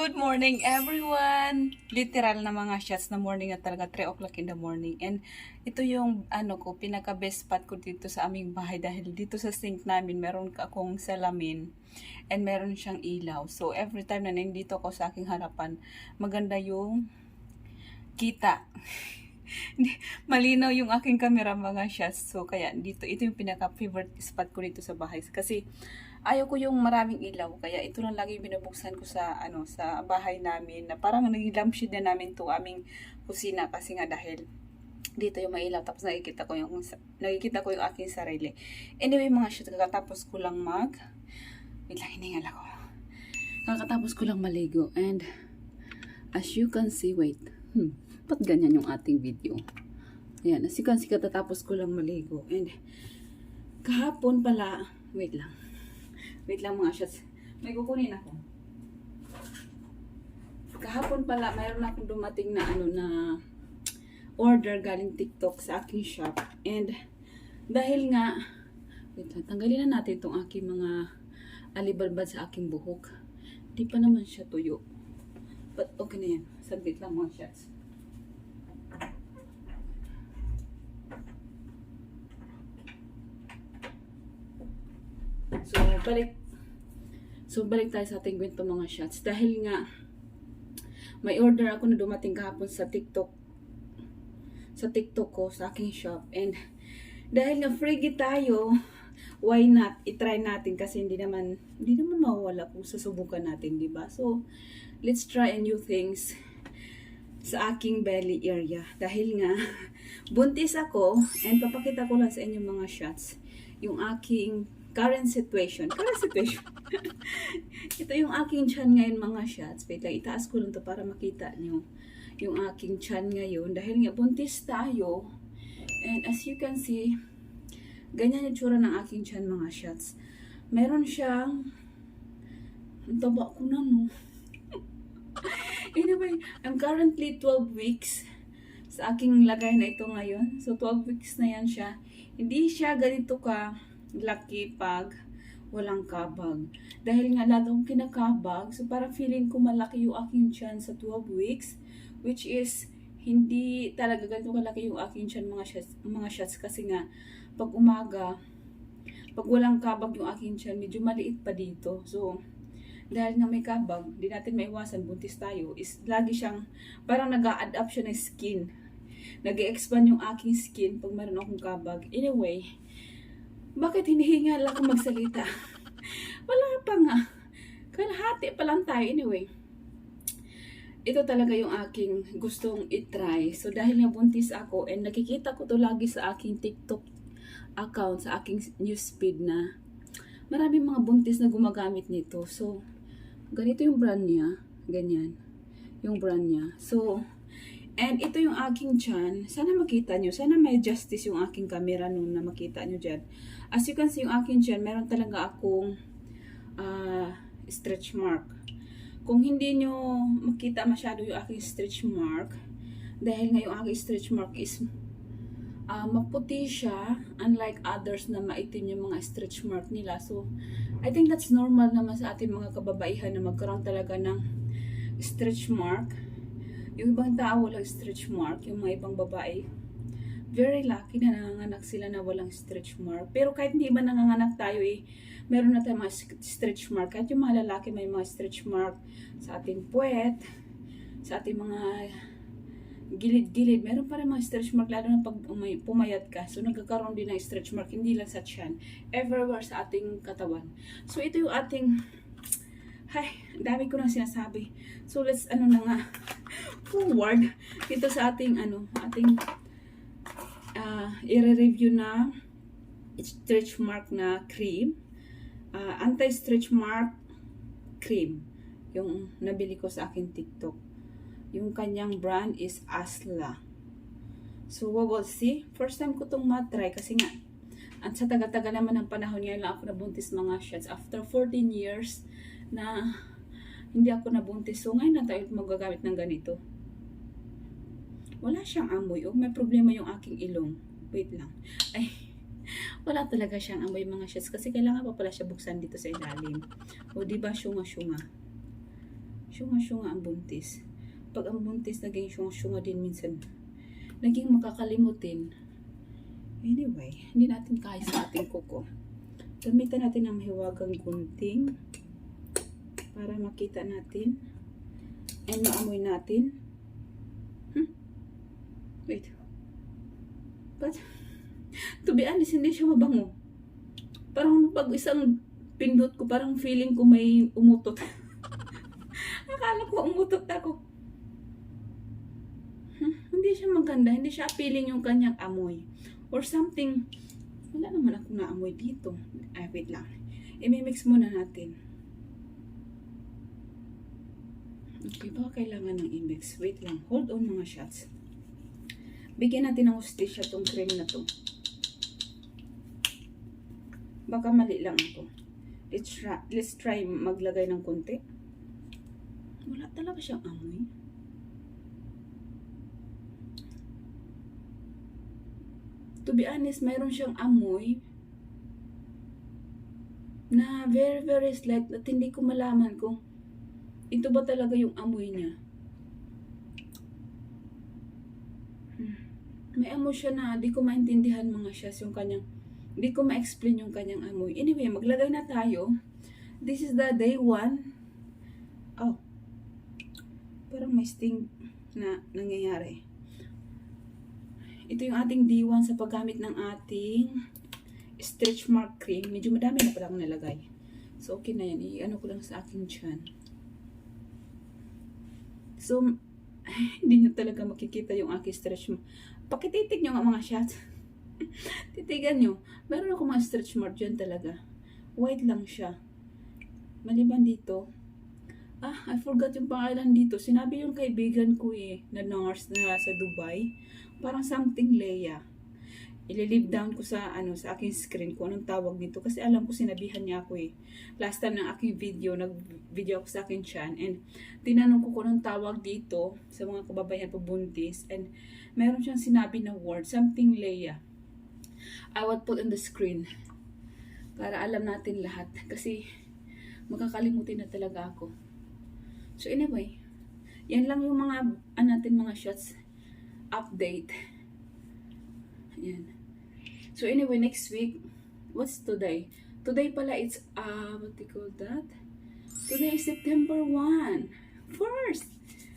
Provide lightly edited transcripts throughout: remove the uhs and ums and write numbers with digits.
Good morning everyone! Literal na mga shots na morning na talaga, 3 o'clock in the morning. And ito yung pinaka best spot ko dito sa aming bahay dahil dito sa sink namin meron akong salamin and meron siyang ilaw. So every time na nandito ako sa aking harapan, maganda yung kita. Malinaw yung aking camera mga shots. So kaya ito yung pinaka favorite spot ko dito sa bahay kasi ayaw ko yung maraming ilaw, kaya ito lang lagi yung binubuksan ko sa sa bahay namin na parang naging lampshade na namin to aming kusina kasi nga dahil dito yung mailaw tapos nakikita ko yung aking sarili. Anyway mga shoot, kakatapos ko lang wait lang, hiningal ako. Kakatapos ko lang maligo and as you can see, ba't ganyan yung ating video? Ayan, as you can see, katatapos ko lang maligo and kahapon pala, wait lang mga shots. May kukunin ako. Kahapon pala, mayroon akong dumating na na order galing TikTok sa aking shop. And dahil nga, tanggalin na natin itong aking mga alibalbad sa aking buhok. Di pa naman siya tuyo. But okay na yan. Saglit lang mga shots. So, balik tayo sa ating kwento mga shots. Dahil nga, may order ako na dumating kahapon sa TikTok ko, sa aking shop. And, dahil nga free tayo, why not? I-try natin kasi hindi naman mawawala kung susubukan natin, di ba? So, let's try a new things sa aking belly area. Dahil nga, buntis ako, and papakita ko lang sa inyo mga shots, yung aking current situation. Ito yung aking tiyan ngayon mga shots. Wait lang, itaas ko lang to para makita nyo yung aking tiyan ngayon. Dahil nga buntis tayo. And as you can see, ganyan yung tsura ng aking tiyan mga shots. Meron siyang, ang taba ko na no. Anyway, I'm currently 12 weeks sa aking lagay na ito ngayon. So 12 weeks na yan siya. Hindi siya ganito ka laki pag walang kabag. Dahil nga lalo akong kinakabag, so parang feeling ko malaki yung aking tiyan sa 12 weeks, which is hindi talaga ganito kalaki yung aking tiyan mga shots kasi nga pag umaga, pag walang kabag yung aking tiyan, medyo maliit pa dito. So, dahil nga may kabag, di natin maiwasan, buntis tayo, is lagi siyang, parang nag-a-adapt siya ng skin. Nag-expand yung aking skin pag meron akong kabag. Anyway, bakit hinihingal ako magsalita? Wala pa nga. Kalahati pa lang tayo. Anyway, ito talaga yung aking gustong itry. So, dahil nga buntis ako and nakikita ko to lagi sa aking TikTok account, sa aking newsfeed na maraming mga buntis na gumagamit nito. So, ganito yung brand niya. Ganyan. Yung brand niya. So, and ito yung aking tiyan. Sana makita nyo. Sana may justice yung aking camera nung na makita nyo dyan. As you can see, yung aking tiyan, meron talaga akong stretch mark. Kung hindi nyo makita masyado yung aking stretch mark, dahil nga yung aking stretch mark is maputi siya, unlike others na maitim yung mga stretch mark nila. So, I think that's normal naman sa ating mga kababaihan na magkaroon talaga ng stretch mark. Yung ibang tao walang stretch mark, yung mga ibang babae, very lucky na nanganganak sila na walang stretch mark. Pero kahit hindi ba nanganganak tayo meron na tayong mga stretch mark. Kahit yung mga lalaki may mga stretch mark sa ating puwet, sa ating mga gilid-gilid, meron pa rin mga stretch mark lalo na pag pumayat ka. So nagkakaroon din ng stretch mark, hindi lang sa tiyan, everywhere sa ating katawan. So ito yung ating, dami ko nang sinasabi. So let's forward dito sa ating i-review na stretch mark na cream, anti-stretch mark cream yung nabili ko sa aking TikTok. Yung kanyang brand is Asla. So we will see. First time ko itong matry kasi nga at sa taga-taga naman ng panahon ngayon lang ako nabuntis mga shots after 14 years na hindi ako nabuntis. So ngayon na tayo magagamit ng ganito. Wala siyang amoy. May problema yung aking ilong. Wait lang. Wala talaga siyang amoy mga shots kasi kailangan pa pala siya buksan dito sa ilalim. O diba, syunga-syunga. Syunga-syunga ang buntis. Pag ang buntis naging syunga-syunga din minsan, naging makakalimutin. Anyway, hindi natin kaya sa ating kuko. Gamitan natin ang mahiwagang gunting para makita natin and maamoy natin. Wait. But, to be honest, hindi siya mabango. Parang pag isang pindot ko, parang feeling ko may umutot. Akala ko umutot ako. Hindi siya maganda, hindi siya appealing yung kanyang amoy. Or something, wala naman akong naamoy dito. Ay, wait lang. I-mix muna natin. Okay, baka kailangan ng i-mix. Wait lang, hold on mga shots. Bigyan natin ng hustisya tong cream na to. Baka mali lang ako. Let's try maglagay ng konti. Wala talaga siyang amoy. To be honest, mayroon siyang amoy na very slight at hindi ko malaman kung ito ba talaga yung amoy niya. May amoy siya na di ko maintindihan mga shots yung kanyang, di ko ma-explain yung kanyang amoy. Anyway, maglagay na tayo. This is the day 1. Oh, parang may sting na nangyayari. Ito yung ating D1 sa paggamit ng ating stretch mark cream. Medyo madami na pala akong nalagay. So, okay na yan. I-ano ko lang sa aking tiyan. So, hindi nyo talaga makikita yung aking stretch mark. Pakititig nyo nga mga shots. Titigan nyo. Meron ako mga stretch mark dyan talaga. White lang siya. Maliban dito. I forgot yung pangalan dito. Sinabi yung kaibigan ko na nurse na sa Dubai. Parang something Leia. Ililive down ko sa sa aking screen kung anong tawag nito kasi alam ko sinabihan niya ako last time ng aking video, nag-video ako sa akin tiyan and tinanong ko kung anong tawag dito sa mga kababayan pabuntis and meron siyang sinabi na word, something Leia. I would put on the screen para alam natin lahat kasi makakalimutin na talaga ako. So anyway, yan lang yung mga natin mga shots update. Yan. So anyway, next week, what's today? Today pala it's what do you call that? Today is September 1. First.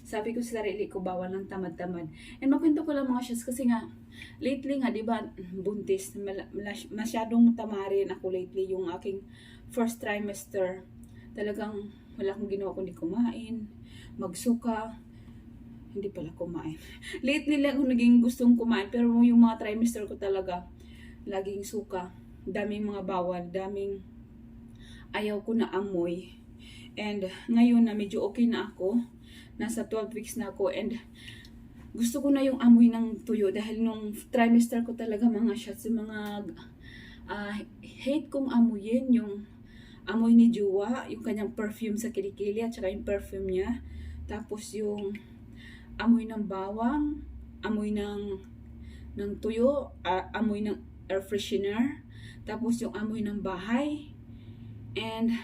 Sabi ko sa sarili ko, bawal ng tamad-tamad. And makwento ko lang mga shots kasi nga lately nga, 'di ba, buntis, masyadong tamarin ako lately yung aking first trimester. Talagang wala akong ginawa kundi kumain, magsuka, hindi pala kumain. Lately lang ako naging gustong kumain, pero yung mga trimester ko talaga, laging suka. Daming mga bawal, daming ayaw ko na amoy. And ngayon na medyo okay na ako, nasa 12 weeks na ako, and gusto ko na yung amoy ng tuyo dahil nung trimester ko talaga mga shots, yung mga hate kong amuyin, yung amoy ni Jua, yung kanyang perfume sa kilikili at saka yung perfume niya. Tapos yung amoy ng bawang, amoy ng tuyo, amoy ng air freshener, tapos yung amoy ng bahay, and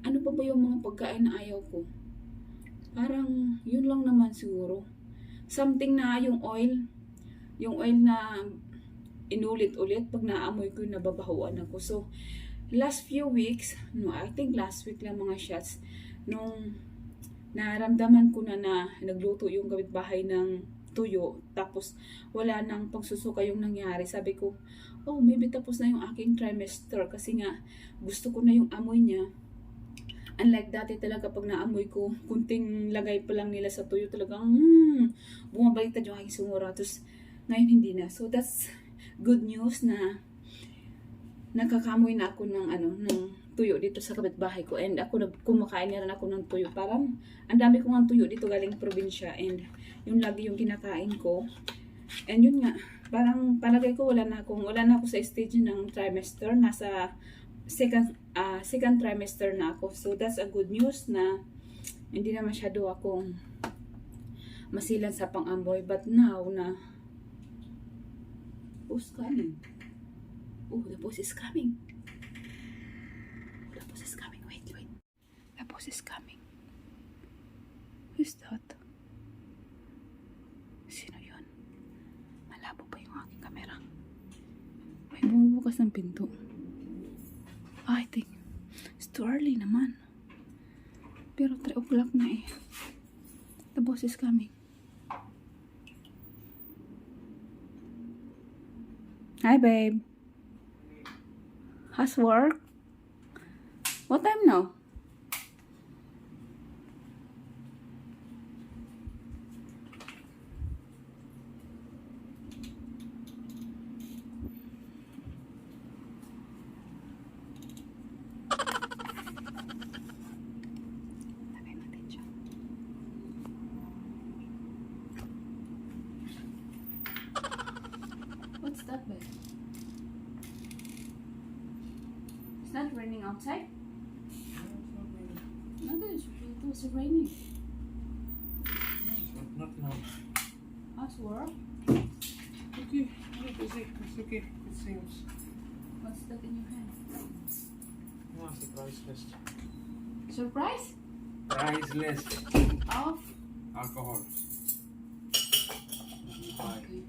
ano pa ba yung mga pagkain na ayaw ko? Parang yun lang naman siguro. Something na yung oil na inulit-ulit pag naamoy ko nababahuan ako. So, last few weeks, I think last week lang mga shots, nung naramdaman ko na nagluto yung kapitbahay ng tuyo, tapos wala nang pagsusuka yung nangyari. Sabi ko, oh, maybe tapos na yung aking trimester kasi nga gusto ko na yung amoy niya. Unlike dati talaga pag naamoy ko, kunting lagay pa lang nila sa tuyo, talagang bumabaliktad yung aking sungura. Tapos ngayon hindi na. So that's good news na nakakamoy na ako ng tuyo dito sa kapitbahay ko, and ako kumakain na rin ako ng tuyo. Parang ang dami ko ng tuyo dito galing probinsya, and yun lagi yung kinakain ko. And yun nga, parang palagay ko wala na ako sa stage ng trimester, nasa second trimester na ako. So that's a good news na hindi na masyado akong masilan sa pang-amoy. But now na who's coming? Oh, the boss is coming. The boss is coming. Wait. The boss is coming. Who's that? Sino yun? Malabo pa yung aking camera. May bumubukas ng pinto. I think it's too early naman. Pero 3 o'clock na eh. The boss is coming. Hi, babe. How's work? What time now? Lagay natin siya. What's that, babe? It's not raining outside? No, it was raining. Not now. How's work? Okay, I'm busy. It's okay. It seems. What's that in your hand? Yeah, surprise list. Surprise? Price list. Of? Alcohol. Okay.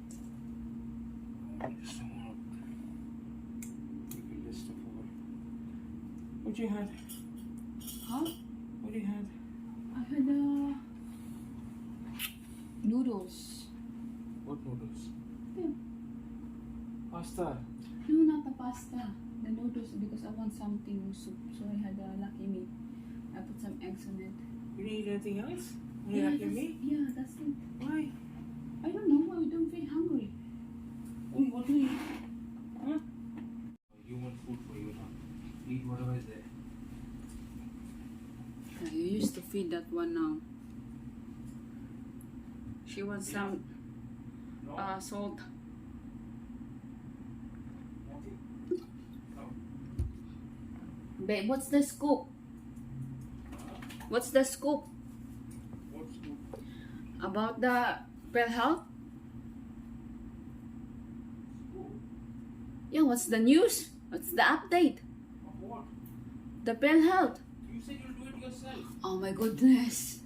Just want to make a list of all. What you had? Huh? What you had? I had noodles. What noodles? Yeah. Pasta. No, not the pasta. The noodles because I want something soup. So I had a Lucky Me. I put some eggs on it. You didn't eat anything else? Only Lucky Me? Yeah, that's it. Why? I don't know. I don't feel hungry. What do you eat? Huh? You want food for you now. Eat whatever is there. You used to feed that one now. She wants some salt. Babe, what's the scoop? What's the scoop What's food? about the Pearl Health? Yeah, what's the news? What's the update? Of what? The Pearl Health. You said you'll do it yourself. Oh my goodness.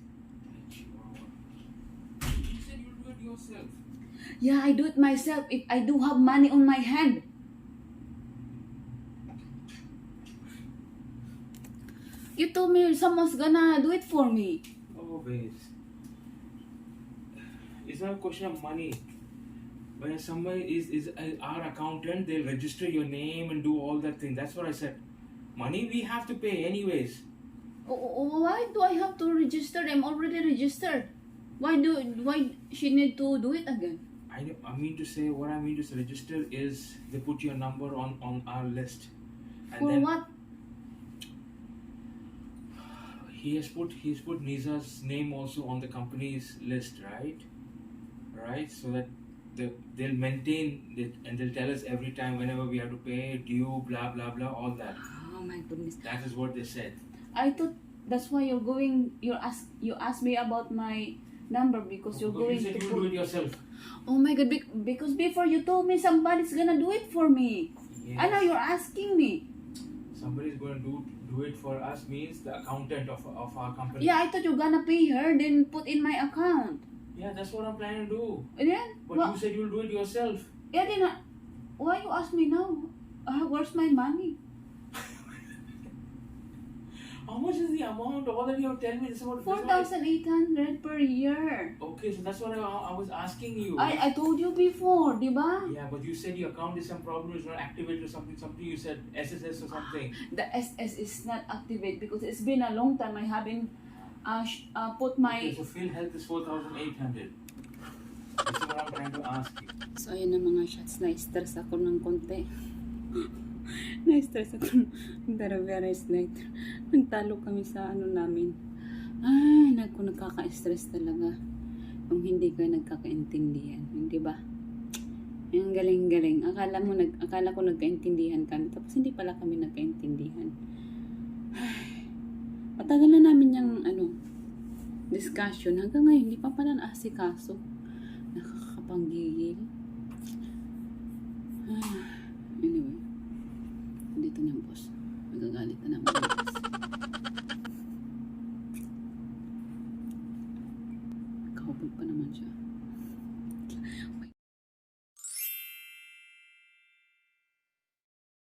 You said you'll do it yourself. Yeah, I do it myself if I do have money on my hand. You told me someone's gonna do it for me. Oh, babes. It's not a question of money. When somebody is our accountant, they'll register your name and do all that thing. That's what I said. Money we have to pay anyways. Why do I have to register? I'm already registered. Why she need to do it again? I mean to say, what I mean to say, register is they put your number on our list. And For then what? He's put Nisa's name also on the company's list, right? Right, so that they'll maintain it and they'll tell us every time whenever we have to pay due, blah blah blah, all that. Oh my goodness. That is what they said. I thought that's why you asked me about my number because you're going You said to you will do it yourself. Oh my god, because before you told me somebody's gonna do it for me. Yes. And now you're asking me. Somebody's going to do it for us means the accountant of our company. Yeah, I thought you're gonna pay her, then put in my account. Yeah, that's what I'm planning to do. And then, But what? you said you'll do it yourself. Yeah, then, why you ask me now? Where's my money? How much is the amount? All that you have told me is about 4,800 per year. Okay, so that's what I was asking you. I told you before, diba? Yeah, but you said your account is some problem, it's not activated or something. Something you said SSS or something. The SS is not activated because it's been a long time I haven't put my... Okay, so Phil Health is 4,800. This is what I'm trying to ask you. So, ayun na mga shots. Na-stress ako ng konti. Na-stress ako. Pero very slight. Nagtalo kami sa ano namin. Ay, nagkaka-stress talaga. Kung hindi ka nagkakaintindihan. Hindi ba? Ang galing-galing. Akala ko nagkaintindihan kami. Tapos hindi pala kami nagkaintindihan. Ay, matagal na namin yung discussion. Hanggang ngayon, hindi pa pala naasikaso. Nakakapanggigil. Anyway, dito na yung boss. Magagalit na naman yung boss. pagod pa naman siya.